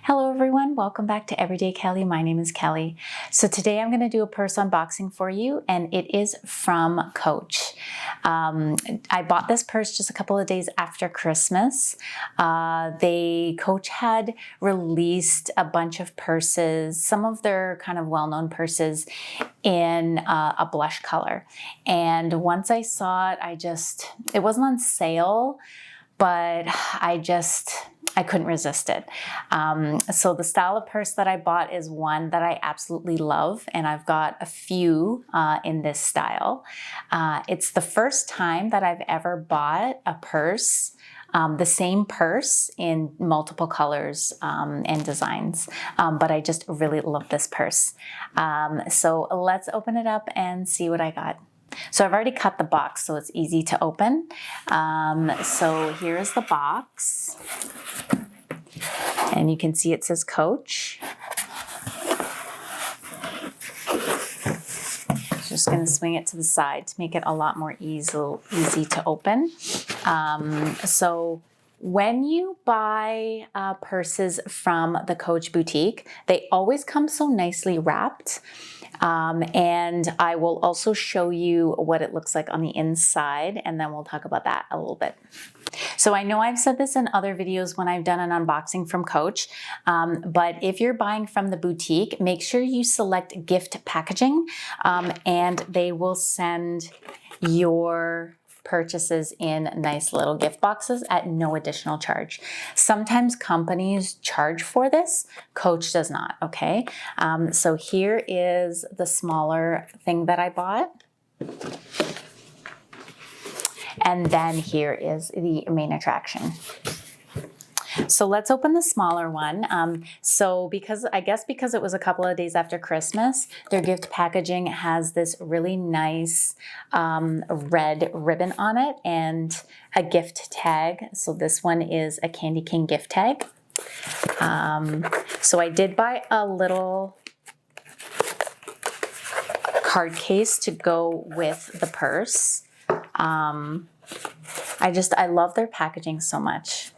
Hello everyone, welcome back to Everyday Kelly. My name is Kelly. So today I'm going to do a purse unboxing for you, and it is from Coach. I bought this purse just a couple of days after Christmas. Coach had released a bunch of purses, some of their kind of well-known purses in a blush color. And once I saw it, it wasn't on sale, but I couldn't resist it. So the style of purse that I bought is one that I absolutely love, and I've got a few in this style. It's the first time that I've ever bought a purse, the same purse in multiple colors and designs, but I just really love this purse. So let's open it up and see what I got. So I've already cut the box, so it's easy to open. So here's the box. And you can see it says Coach. Just going to swing it to the side to make it a lot more easy to open. So when you buy purses from the Coach boutique, they always come so nicely wrapped. And I will also show you what it looks like on the inside, and then we'll talk about that a little bit. So I know I've said this in other videos when I've done an unboxing from Coach, but if you're buying from the boutique, make sure you select gift packaging, and they will send your purchases in nice little gift boxes at no additional charge. Sometimes companies charge for this. Coach does not, okay? So here is the smaller thing that I bought. And then here is the main attraction. So let's open the smaller one. So because it was a couple of days after Christmas, their gift packaging has this really nice red ribbon on it and a gift tag. So this one is a Candy King gift tag. So I did buy a little card case to go with the purse. I love their packaging so much.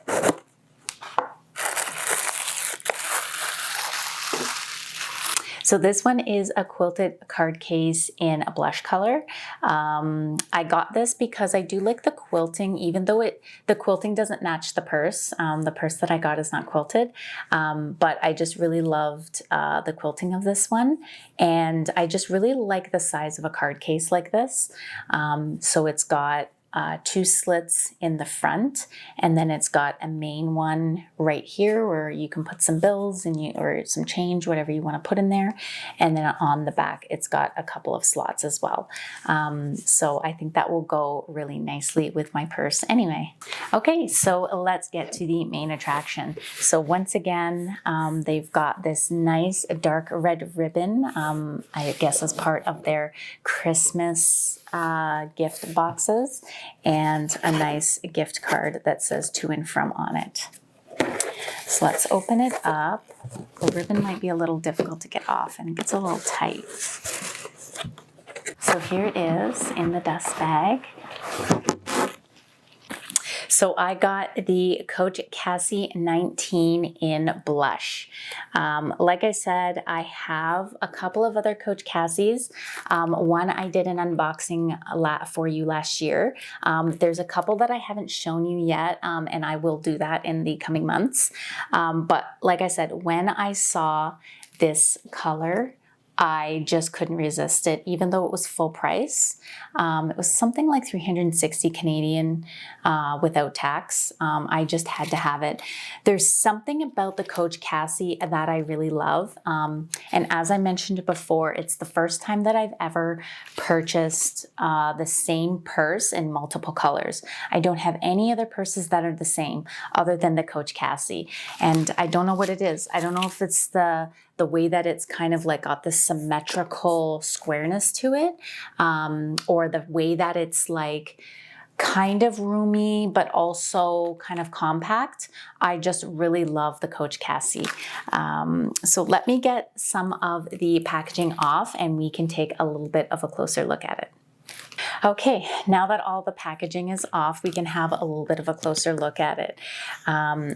So this one is a quilted card case in a blush color. I got this because I do like the quilting, even though the quilting doesn't match the purse. The purse that I got is not quilted, but I just really loved the quilting of this one. And I just really like the size of a card case like this. So it's got two slits in the front, and then it's got a main one right here where you can put some bills or some change, whatever you want to put in there. And then on the back, it's got a couple of slots as well. So I think that will go really nicely with my purse anyway. Okay, so let's get to the main attraction. So once again, they've got this nice dark red ribbon, I guess as part of their Christmas gift boxes, and a nice gift card that says to and from on it. So let's open it up. The ribbon might be a little difficult to get off and it gets a little tight. So here it is in the dust bag. So I got the Coach Cassie 19 in blush. Like I said, I have a couple of other Coach Cassies. One I did an unboxing for you last year. There's a couple that I haven't shown you yet, and I will do that in the coming months. But like I said, when I saw this color, I just couldn't resist it, even though it was full price. It was something like 360 Canadian without tax. I just had to have it. There's something about the Coach Cassie that I really love. And as I mentioned before, it's the first time that I've ever purchased the same purse in multiple colors. I don't have any other purses that are the same other than the Coach Cassie. And I don't know what it is. I don't know if it's the way that it's kind of like got this symmetrical squareness to it, or the way that it's like kind of roomy, but also kind of compact. I just really love the Coach Cassie. So let me get some of the packaging off and we can take a little bit of a closer look at it. Okay, now that all the packaging is off, we can have a little bit of a closer look at it.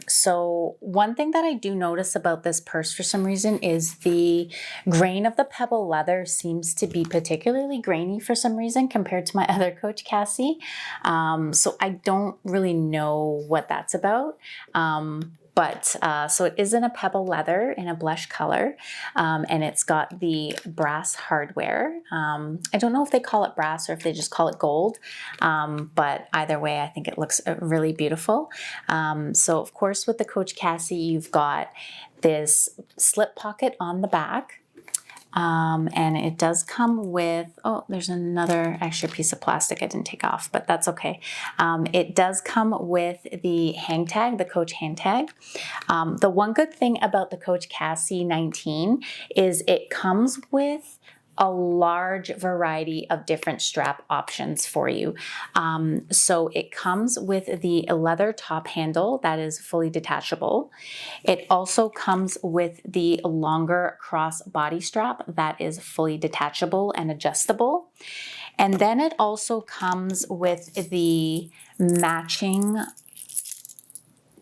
So one thing that I do notice about this purse for some reason is the grain of the pebble leather seems to be particularly grainy for some reason compared to my other Coach Cassie. So I don't really know what that's about. So it is in a pebble leather in a blush color, and it's got the brass hardware. I don't know if they call it brass or if they just call it gold, but either way, I think it looks really beautiful. So of course, with the Coach Cassie, you've got this slip pocket on the back. And it does come with, oh, there's another extra piece of plastic I didn't take off, but that's okay. It does come with the hang tag, the Coach hang tag. The one good thing about the Coach Cassie 19 is it comes with a large variety of different strap options for you. So it comes with the leather top handle that is fully detachable. It also comes with the longer cross body strap that is fully detachable and adjustable. And then it also comes with the matching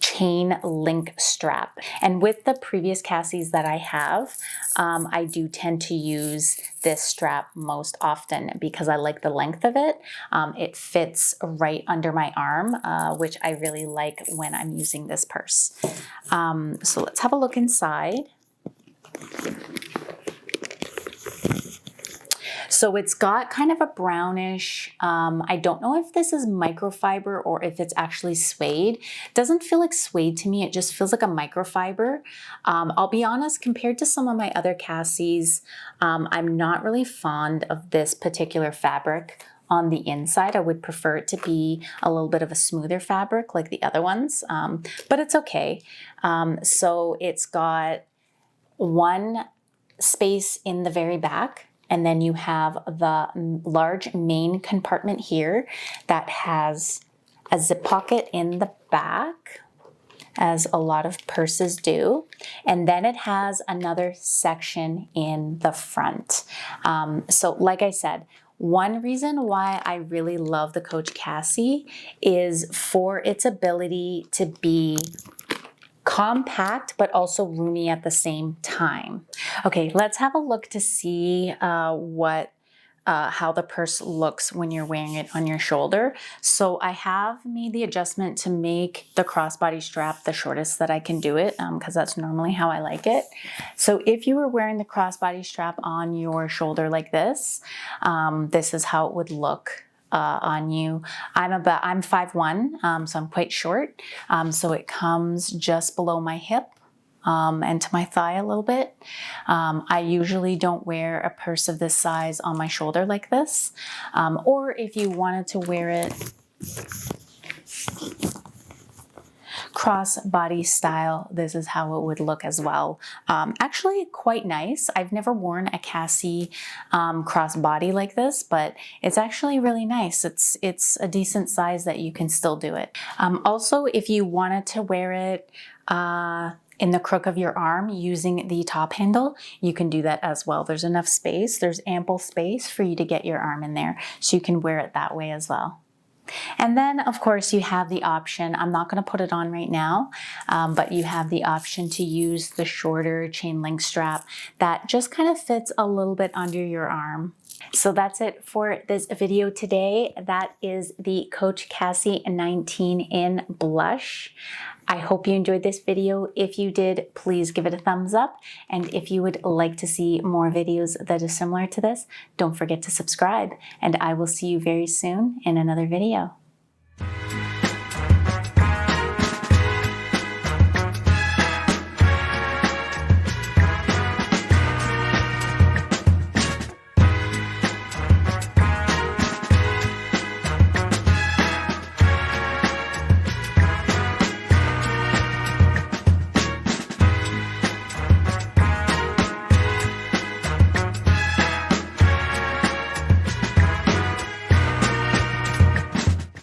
chain link strap. And with the previous Cassies that I have, I do tend to use this strap most often because I like the length of it. It fits right under my arm, which I really like when I'm using this purse. So let's have a look inside. So it's got kind of a brownish, I don't know if this is microfiber or if it's actually suede. It doesn't feel like suede to me, it just feels like a microfiber. I'll be honest, compared to some of my other Cassies, I'm not really fond of this particular fabric on the inside. I would prefer it to be a little bit of a smoother fabric like the other ones, but it's okay. So it's got one space in the very back, and then you have the large main compartment here that has a zip pocket in the back, as a lot of purses do. And then it has another section in the front. So like I said, one reason why I really love the Coach Cassie is for its ability to be compact, but also roomy at the same time. Okay, let's have a look to see how the purse looks when you're wearing it on your shoulder. So I have made the adjustment to make the crossbody strap the shortest that I can do it, because that's normally how I like it. So if you were wearing the crossbody strap on your shoulder like this, this is how it would look on you. I'm 5'1", so I'm quite short. So it comes just below my hip and to my thigh a little bit. I usually don't wear a purse of this size on my shoulder like this. Or if you wanted to wear it cross-body style, this is how it would look as well. Actually quite nice. I've never worn a Cassie cross-body like this, but it's actually really nice. It's a decent size that you can still do it. Also, if you wanted to wear it in the crook of your arm using the top handle, you can do that as well. There's enough space. There's ample space for you to get your arm in there, so you can wear it that way as well. And then, of course, you have the option, I'm not going to put it on right now, but you have the option to use the shorter chain link strap that just kind of fits a little bit under your arm. So that's it for this video today. That is the Coach Cassie 19 in blush. I hope you enjoyed this video. If you did, please give it a thumbs up. And if you would like to see more videos that are similar to this, don't forget to subscribe. And I will see you very soon in another video.